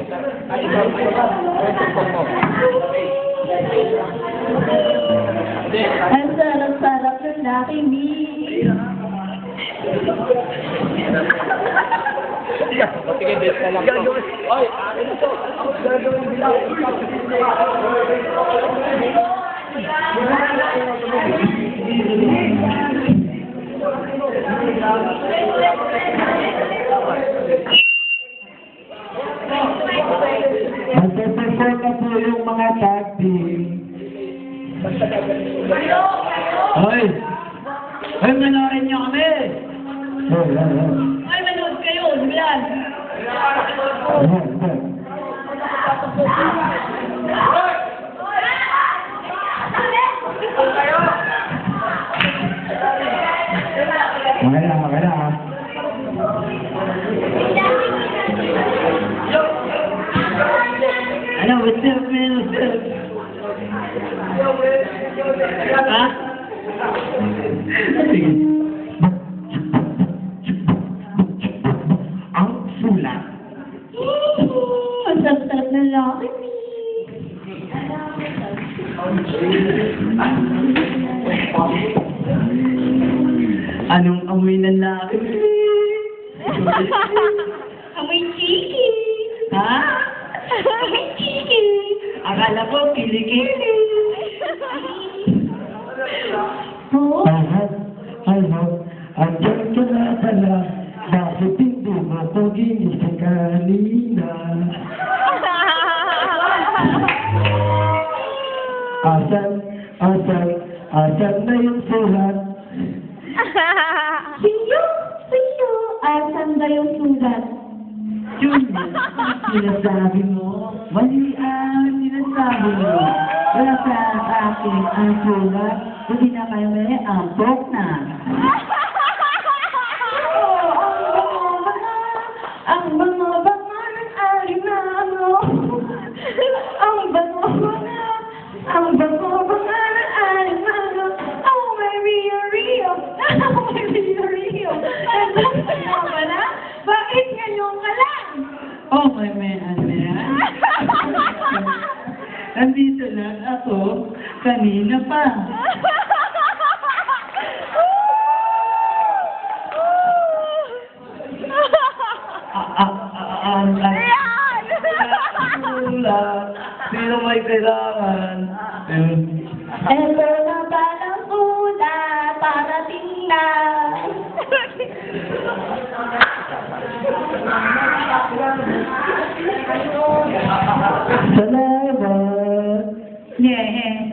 Ang sarap-sarap ng Lucky Me. Sige, best na lang to. Oy, akin na to. Gagawin bilang. Magpe-perform na po yung mga tag team. Hoy! Hoy, manorin niyo kami! Ay, manood kayo. Bilan. Okay na. Ano, what's up, man? Ha? Sige. Ang sulat. Ang sarap-sarap ng Lucky Me. Anong amoy ng Lucky Me? Amoy chicken. Ha? Amoy chicken. Akala ko kilikili. Oh? Andyan ka na pala. Bakit hindi mo ko ginising kanina? Asan na yung sulat? Sino? Asan ba yung sulat? Yun, sinasabi mo. Mali ang sinasabi mo. Wala sa akin ang sulat. Hindi na kayo may ampok na. Ang bango-bango ng alimango. Ang bango-bango. Ang bango-bango ng alimango. Oh, my Rio. Oh, my Rio. Nandun na? Bakit ngayon ka lang? Oh, may Nandito lang ako kanina pa. Sino may kailangan? Eto na ba ng ulat para tingnan? Salamat. Yeah.